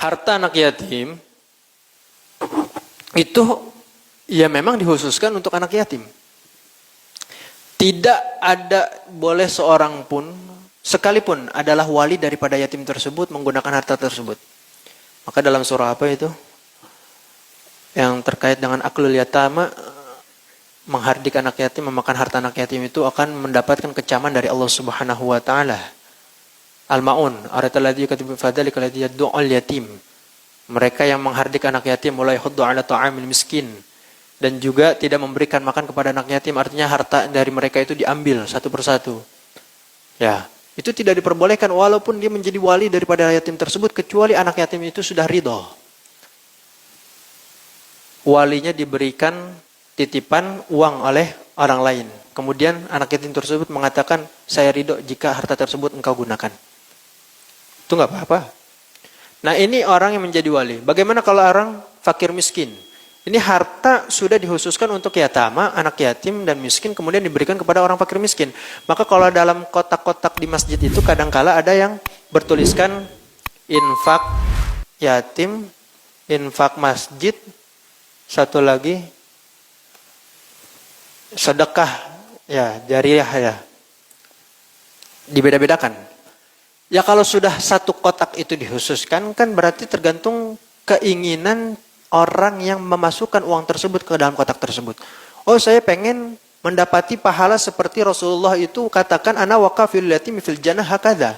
harta anak yatim itu ya memang dikhususkan untuk anak yatim. Tidak ada boleh seorang pun sekalipun adalah wali daripada yatim tersebut menggunakan harta tersebut. Maka dalam surah apa itu? Yang terkait dengan aklul yatama, menghardik anak yatim, memakan harta anak yatim itu akan mendapatkan kecaman dari Allah Subhanahu wa taala. Al-Maun, aratalladzi katibu fadzalika alladzi yad'ul yatim. Mereka yang menghardik anak yatim mulai huddu ala ta'amil miskin dan juga tidak memberikan makan kepada anak yatim, artinya harta dari mereka itu diambil satu persatu. Ya, itu tidak diperbolehkan walaupun dia menjadi wali daripada yatim tersebut kecuali anak yatim itu sudah ridho. Walinya diberikan titipan uang oleh orang lain. Kemudian anak yatim tersebut mengatakan, saya ridho jika harta tersebut engkau gunakan. Itu nggak apa-apa. Nah ini orang yang menjadi wali. Bagaimana kalau orang fakir miskin? Ini harta sudah dikhususkan untuk yatama, anak yatim dan miskin, kemudian diberikan kepada orang fakir miskin. Maka kalau dalam kotak-kotak di masjid itu kadangkala ada yang bertuliskan infak yatim, infak masjid, satu lagi sedekah ya jariyah ya. Dibeda-bedakan. Ya kalau sudah satu kotak itu dikhususkan kan berarti tergantung keinginan orang yang memasukkan uang tersebut ke dalam kotak tersebut. Oh saya pengen mendapati pahala seperti Rasulullah itu katakan ana waqafil yatim fil jannah hakadha.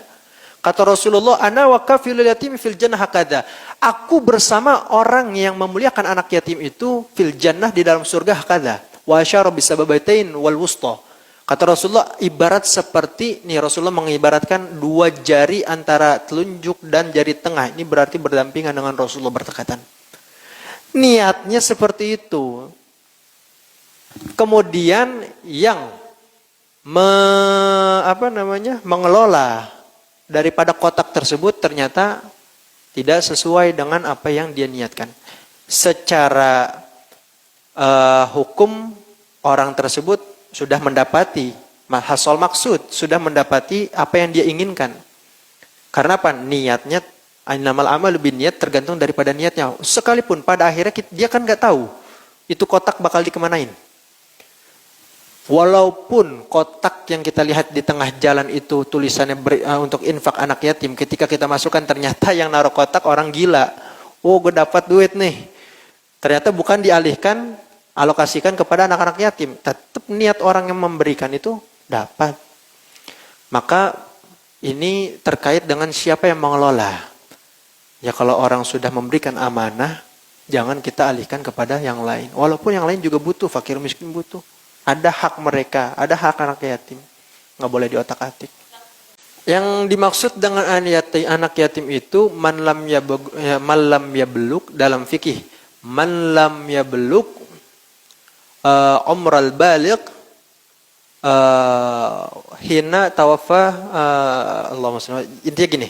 Kata Rasulullah ana waqafil yatim fil jannah hakadha. Aku bersama orang yang memuliakan anak yatim itu fil jannah di dalam surga hakadha. Wa asyara bisababatain wal wusta. Kata Rasulullah ibarat seperti, nih Rasulullah mengibaratkan dua jari antara telunjuk dan jari tengah. Ini berarti berdampingan dengan Rasulullah berdekatan. Niatnya seperti itu. Kemudian yang mengelola daripada kotak tersebut ternyata tidak sesuai dengan apa yang dia niatkan. Secara hukum orang tersebut sudah mendapati hasol maksud, sudah mendapati apa yang dia inginkan. Karena apa? Niatnya, innamal a'malu binniyat, tergantung daripada niatnya. Sekalipun pada akhirnya dia kan nggak tahu itu kotak bakal dikemanain. Walaupun kotak yang kita lihat di tengah jalan itu tulisannya untuk infak anak yatim, ketika kita masukkan ternyata yang naruh kotak orang gila. Oh, gue dapat duit nih. Ternyata bukan dialihkan, alokasikan kepada anak-anak yatim. Tetap niat orang yang memberikan itu dapat. Maka ini terkait dengan siapa yang mengelola. Ya kalau orang sudah memberikan amanah, jangan kita alihkan kepada yang lain. Walaupun yang lain juga butuh, fakir miskin butuh. Ada hak mereka, ada hak anak yatim. Nggak boleh diotak-atik. Yang dimaksud dengan anak yatim itu man lam yablug dalam fikih. Man lam yablug umral baligh hina tawaffa Allahumma shalli. Intinya gini,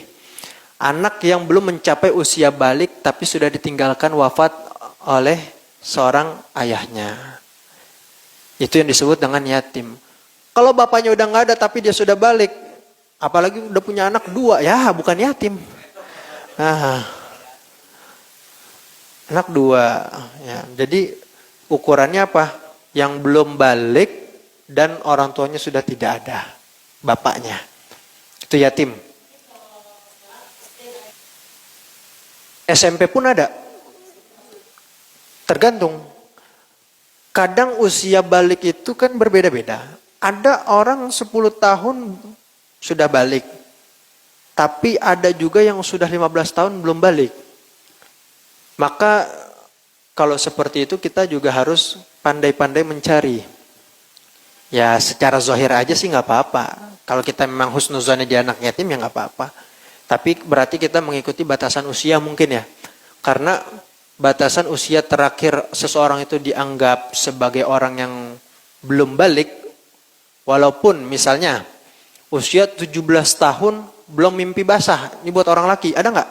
anak yang belum mencapai usia balik tapi sudah ditinggalkan wafat oleh seorang ayahnya, itu yang disebut dengan yatim. Kalau bapaknya udah nggak ada tapi dia sudah balik, apalagi udah punya anak dua, ya bukan yatim. Anak dua ya. Jadi ukurannya apa? Yang belum balik dan orang tuanya sudah tidak ada, bapaknya. Itu yatim. SMP pun ada. Tergantung. Kadang usia balik itu kan berbeda-beda. Ada orang 10 tahun sudah balik. Tapi ada juga yang sudah 15 tahun belum balik. Maka kalau seperti itu kita juga harus pandai-pandai mencari. Ya secara zahir aja sih nggak apa-apa. Kalau kita memang husnuzonnya di anak yatim ya nggak apa-apa. Tapi berarti kita mengikuti batasan usia mungkin ya. Karena batasan usia terakhir seseorang itu dianggap sebagai orang yang belum balik. Walaupun misalnya usia 17 tahun belum mimpi basah. Ini buat orang laki, ada nggak?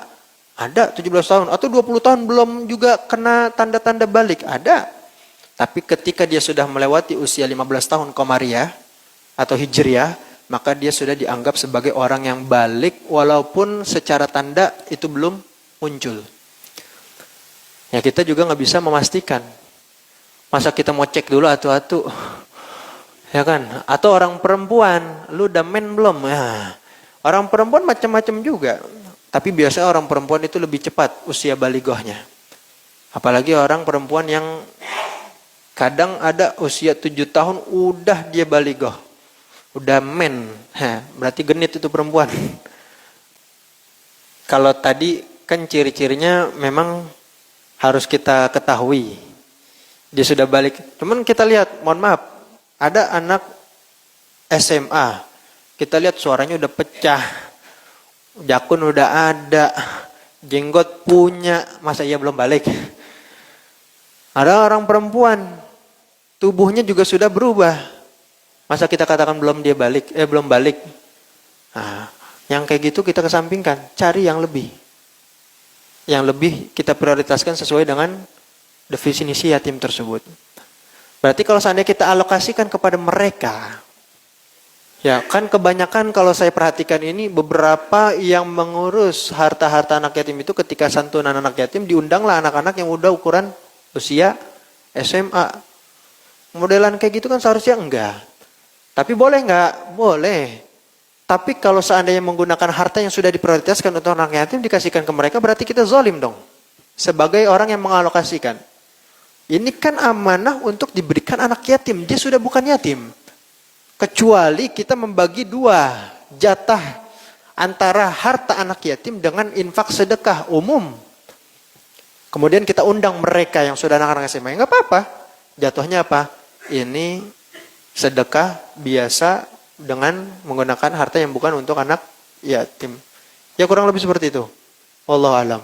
Ada 17 tahun atau 20 tahun belum juga kena tanda-tanda balik, ada. Tapi ketika dia sudah melewati usia 15 tahun Qamariyah atau Hijriyah, maka dia sudah dianggap sebagai orang yang balik walaupun secara tanda itu belum muncul. Ya kita juga nggak bisa memastikan. Masa kita mau cek dulu atu-atu, ya kan? Atau orang perempuan, lu udah men belum? Ya. Orang perempuan macam-macam juga. Tapi biasanya orang perempuan itu lebih cepat usia balighahnya. Apalagi orang perempuan yang kadang ada usia 7 tahun udah dia balighah. Udah men. Berarti genit itu perempuan. Kalau tadi kan ciri-cirinya memang harus kita ketahui. Dia sudah balik. Cuman kita lihat, mohon maaf, ada anak SMA. Kita lihat suaranya udah pecah. Jakun udah ada. Jenggot punya. Masa ia belum balik? Ada orang perempuan. Tubuhnya juga sudah berubah. Masa kita katakan belum balik? Nah, yang kayak gitu kita kesampingkan. Cari yang lebih. Yang lebih kita prioritaskan sesuai dengan definisi yatim tersebut. Berarti kalau seandainya kita alokasikan kepada mereka, ya kan kebanyakan kalau saya perhatikan ini beberapa yang mengurus harta-harta anak yatim itu ketika santunan anak yatim diundanglah anak-anak yang udah ukuran usia SMA. Modelan kayak gitu kan seharusnya enggak. Tapi boleh enggak? Boleh. Tapi kalau seandainya menggunakan harta yang sudah diprioritaskan untuk anak yatim dikasihkan ke mereka, berarti kita zalim dong. Sebagai orang yang mengalokasikan. Ini kan amanah untuk diberikan anak yatim. Dia sudah bukan yatim. Kecuali kita membagi 2 jatah antara harta anak yatim dengan infak sedekah umum. Kemudian kita undang mereka yang sudah anak-anak SMA. Enggak apa-apa. Jatuhnya apa? Ini sedekah biasa dengan menggunakan harta yang bukan untuk anak yatim. Ya kurang lebih seperti itu. Wallahu alam.